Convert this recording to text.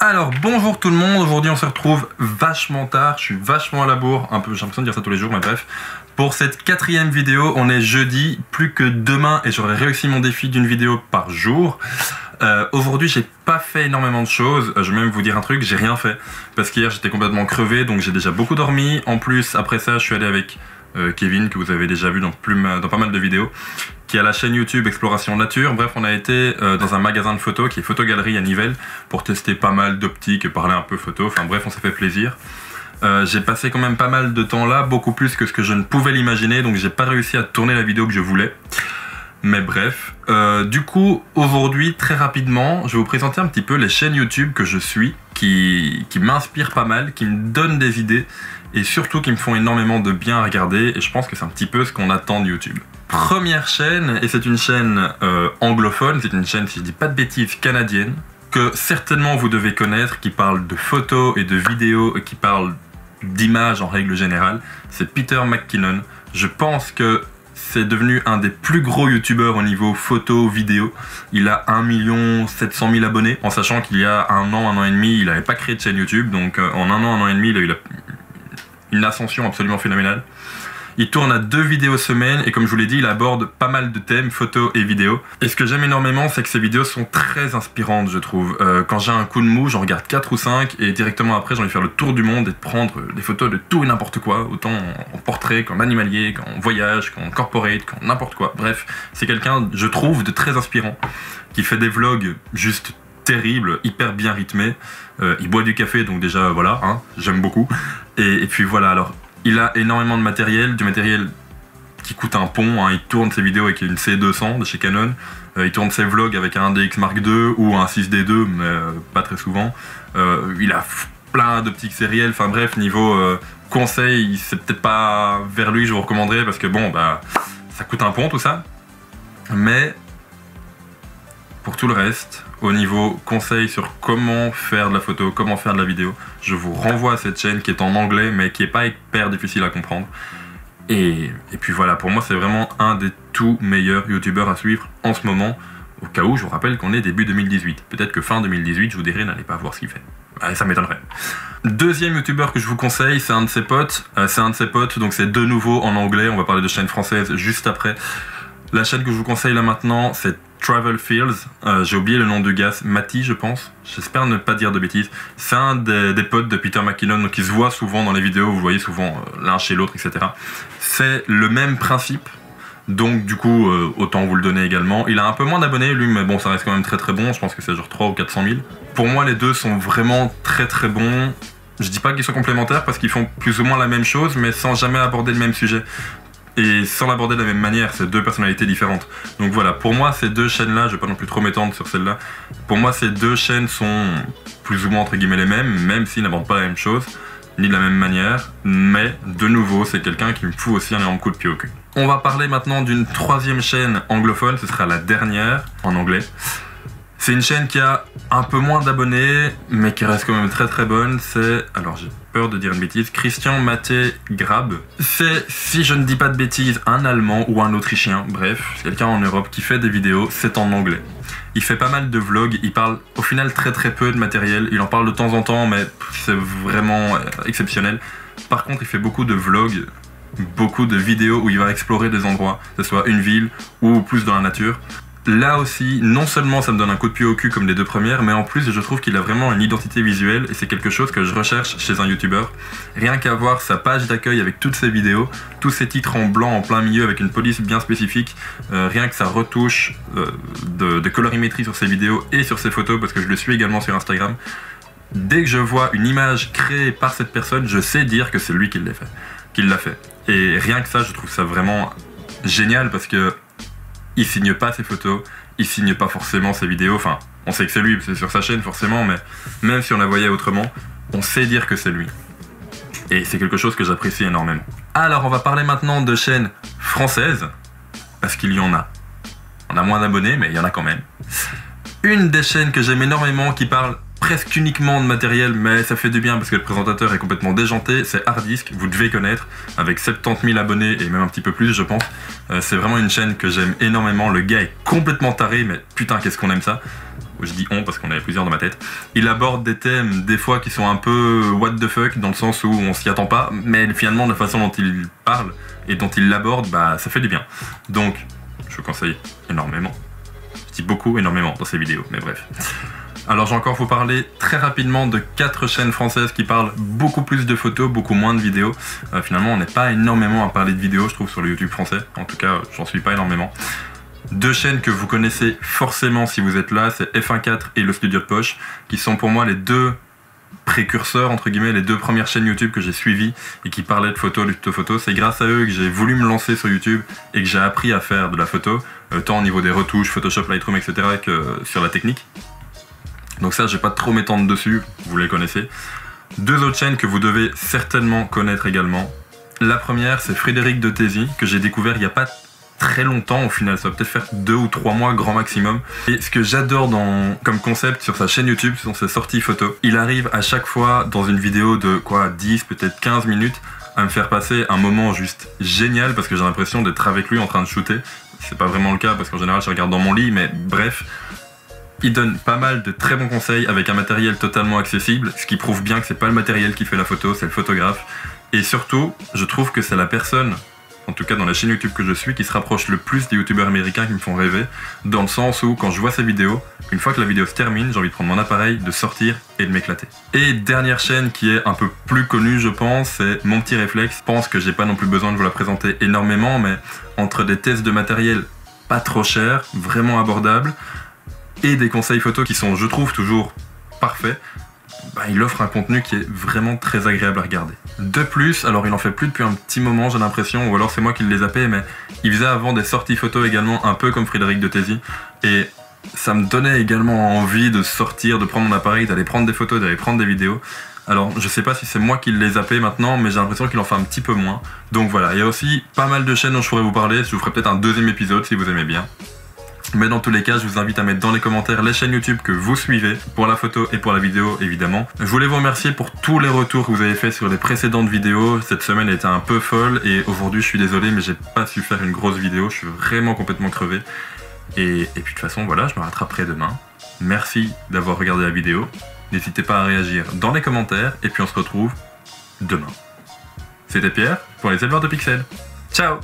Alors bonjour tout le monde, aujourd'hui on se retrouve vachement tard, je suis vachement à la bourre, un peu, j'ai l'impression de dire ça tous les jours, mais bref. Pour cette 4e vidéo, on est jeudi, plus que demain et j'aurai réussi mon défi d'une vidéo par jour. Aujourd'hui j'ai pas fait énormément de choses, je vais même vous dire un truc, j'ai rien fait. Parce qu'hier j'étais complètement crevé, donc j'ai déjà beaucoup dormi. En plus, après ça, je suis allé avec Kevin, que vous avez déjà vu dans pas mal de vidéos, qui a la chaîne YouTube Exploration Nature. Bref, on a été dans un magasin de photos qui est Photogalerie à Nivelles pour tester pas mal d'optiques, parler un peu photo, enfin bref, on s'est fait plaisir. J'ai passé quand même pas mal de temps là, beaucoup plus que ce que je ne pouvais l'imaginer, donc j'ai pas réussi à tourner la vidéo que je voulais. Mais bref, du coup, aujourd'hui, très rapidement, je vais vous présenter un petit peu les chaînes YouTube que je suis, qui m'inspirent pas mal, qui me donnent des idées, et surtout qui me font énormément de bien à regarder, et je pense que c'est un petit peu ce qu'on attend de YouTube. Première chaîne, et c'est une chaîne anglophone, c'est une chaîne, si je dis pas de bêtises, canadienne, que certainement vous devez connaître, qui parle de photos et de vidéos, et qui parle d'images en règle générale, c'est Peter McKinnon. Je pense que c'est devenu un des plus gros youtubeurs au niveau photo, vidéo. Il a 1 700 000 abonnés, en sachant qu'il y a un an et demi, il n'avait pas créé de chaîne YouTube, donc en un an et demi, il a eu une ascension absolument phénoménale. Il tourne à 2 vidéos semaine et comme je vous l'ai dit, il aborde pas mal de thèmes, photos et vidéos. Et ce que j'aime énormément, c'est que ces vidéos sont très inspirantes, je trouve. Quand j'ai un coup de mou, j'en regarde 4 ou 5 et directement après, j'ai envie de faire le tour du monde et de prendre des photos de tout et n'importe quoi, autant en portrait qu'en animalier, qu'en voyage, qu'en corporate, qu'en n'importe quoi. Bref, c'est quelqu'un, je trouve, de très inspirant, qui fait des vlogs juste terribles, hyper bien rythmés. Il boit du café, donc déjà, voilà, hein, j'aime beaucoup. Et puis voilà, alors... Il a énormément de matériel, du matériel qui coûte un pont, hein. Il tourne ses vidéos avec une C200 de chez Canon, il tourne ses vlogs avec un DX Mark II ou un 6D2, mais pas très souvent. Il a plein d'optiques sérielles, enfin bref, niveau conseil, c'est peut-être pas vers lui que je vous recommanderais parce que bon, bah, ça coûte un pont tout ça. Mais pour tout le reste, au niveau conseil sur comment faire de la photo, comment faire de la vidéo, je vous renvoie à cette chaîne qui est en anglais mais qui n'est pas hyper difficile à comprendre. Et puis voilà, pour moi c'est vraiment un des tout meilleurs youtubeurs à suivre en ce moment, au cas où je vous rappelle qu'on est début 2018. Peut-être que fin 2018 je vous dirai n'allez pas voir ce qu'il fait. Allez, ça m'étonnerait. Deuxième youtubeur que je vous conseille, c'est un de ses potes. Donc c'est de nouveau en anglais, on va parler de chaîne française juste après. La chaîne que je vous conseille là maintenant, c'est Travel Fields, j'ai oublié le nom du gars, Matty je pense, j'espère ne pas dire de bêtises. C'est un des potes de Peter McKinnon, donc il se voit souvent dans les vidéos, vous voyez souvent l'un chez l'autre, etc. C'est le même principe, donc du coup autant vous le donner également. Il a un peu moins d'abonnés lui, mais bon ça reste quand même très très bon, je pense que c'est genre 300 ou 400 000. Pour moi les deux sont vraiment très très bons. Je dis pas qu'ils sont complémentaires parce qu'ils font plus ou moins la même chose, mais sans jamais aborder le même sujet. Et sans l'aborder de la même manière, c'est 2 personnalités différentes. Donc voilà, pour moi ces 2 chaînes-là, je vais pas non plus trop m'étendre sur celle-là, pour moi ces 2 chaînes sont plus ou moins entre guillemets les mêmes, même s'ils n'abordent pas la même chose, ni de la même manière, mais de nouveau, c'est quelqu'un qui me fout aussi un énorme coup de pied au cul. On va parler maintenant d'une 3e chaîne anglophone, ce sera la dernière, en anglais. C'est une chaîne qui a un peu moins d'abonnés, mais qui reste quand même très très bonne, c'est... Alors j'ai peur de dire une bêtise, Christian Maté Grab. C'est, si je ne dis pas de bêtises, un Allemand ou un Autrichien, bref, c'est quelqu'un en Europe qui fait des vidéos, c'est en anglais. Il fait pas mal de vlogs, il parle au final très très peu de matériel, il en parle de temps en temps, mais c'est vraiment exceptionnel. Par contre, il fait beaucoup de vlogs, beaucoup de vidéos où il va explorer des endroits, que ce soit une ville ou plus dans la nature. Là aussi, non seulement ça me donne un coup de pied au cul comme les 2 premières, mais en plus je trouve qu'il a vraiment une identité visuelle et c'est quelque chose que je recherche chez un youtubeur. Rien qu'à voir sa page d'accueil avec toutes ses vidéos, tous ses titres en blanc en plein milieu avec une police bien spécifique, rien que sa retouche de colorimétrie sur ses vidéos et sur ses photos, parce que je le suis également sur Instagram. Dès que je vois une image créée par cette personne, je sais dire que c'est lui qui l'a fait. Et rien que ça, je trouve ça vraiment génial parce que il signe pas ses photos, il signe pas forcément ses vidéos, enfin, on sait que c'est lui, c'est sur sa chaîne forcément, mais même si on la voyait autrement, on sait dire que c'est lui. Et c'est quelque chose que j'apprécie énormément. Alors, on va parler maintenant de chaînes françaises, parce qu'il y en a. On a moins d'abonnés, mais il y en a quand même. Une des chaînes que j'aime énormément, qui parle presque uniquement de matériel, mais ça fait du bien parce que le présentateur est complètement déjanté, c'est Hardisk, vous devez connaître, avec 70 000 abonnés et même un petit peu plus je pense. C'est vraiment une chaîne que j'aime énormément, le gars est complètement taré, mais putain qu'est-ce qu'on aime ça. je dis on parce qu'on avait plusieurs dans ma tête, il aborde des thèmes des fois qui sont un peu what the fuck, dans le sens où on s'y attend pas, mais finalement la façon dont il parle et dont il l'aborde, bah ça fait du bien. Donc je vous conseille énormément. Je dis beaucoup énormément dans ces vidéos, mais bref. Alors j'ai encore vous parler très rapidement de 4 chaînes françaises qui parlent beaucoup plus de photos, beaucoup moins de vidéos. Finalement on n'est pas énormément à parler de vidéos je trouve sur le YouTube français, en tout cas j'en suis pas énormément. 2 chaînes que vous connaissez forcément si vous êtes là, c'est F1.4 et le Studio de Poche, qui sont pour moi les 2 précurseurs, entre guillemets, les 2 premières chaînes YouTube que j'ai suivies et qui parlaient de photos, de photos. C'est grâce à eux que j'ai voulu me lancer sur YouTube et que j'ai appris à faire de la photo, tant au niveau des retouches, Photoshop, Lightroom, etc. que sur la technique. Donc ça, je vais pas trop m'étendre dessus, vous les connaissez. 2 autres chaînes que vous devez certainement connaître également. La première, c'est Frédéric de Thézy, que j'ai découvert il n'y a pas très longtemps au final, ça va peut-être faire 2 ou 3 mois grand maximum. Et ce que j'adore comme concept sur sa chaîne YouTube, ce sont ses sorties photos. Il arrive à chaque fois dans une vidéo de 10, peut-être 15 minutes, à me faire passer un moment juste génial parce que j'ai l'impression d'être avec lui en train de shooter. C'est pas vraiment le cas parce qu'en général je regarde dans mon lit, mais bref. Il donne pas mal de très bons conseils avec un matériel totalement accessible, ce qui prouve bien que c'est pas le matériel qui fait la photo, c'est le photographe. Et surtout, je trouve que c'est la personne, en tout cas dans la chaîne YouTube que je suis, qui se rapproche le plus des youtubeurs américains qui me font rêver, dans le sens où quand je vois ces vidéos, une fois que la vidéo se termine, j'ai envie de prendre mon appareil, de sortir et de m'éclater. Et dernière chaîne qui est un peu plus connue je pense, c'est Mon Petit Réflexe. Je pense que j'ai pas non plus besoin de vous la présenter énormément, mais entre des tests de matériel pas trop chers, vraiment abordables, et des conseils photos qui sont, je trouve, toujours parfaits, il offre un contenu qui est vraiment très agréable à regarder. De plus, alors il en fait plus depuis un petit moment j'ai l'impression, ou alors c'est moi qui l'ai zappé, mais il faisait avant des sorties photos également, un peu comme Frédéric de Thézy, et ça me donnait également envie de sortir, de prendre mon appareil, d'aller prendre des photos, d'aller prendre des vidéos. Alors je sais pas si c'est moi qui l'ai zappé maintenant, mais j'ai l'impression qu'il en fait un petit peu moins. Donc voilà, il y a aussi pas mal de chaînes dont je pourrais vous parler, je vous ferai peut-être un 2e épisode si vous aimez bien. Mais dans tous les cas, je vous invite à mettre dans les commentaires les chaînes YouTube que vous suivez, pour la photo et pour la vidéo évidemment. Je voulais vous remercier pour tous les retours que vous avez fait sur les précédentes vidéos. Cette semaine a été un peu folle et aujourd'hui je suis désolé mais j'ai pas su faire une grosse vidéo, je suis vraiment complètement crevé. Et puis de toute façon voilà, je me rattraperai demain. Merci d'avoir regardé la vidéo, n'hésitez pas à réagir dans les commentaires et puis on se retrouve demain. C'était Pierre pour les éleveurs de pixels. Ciao!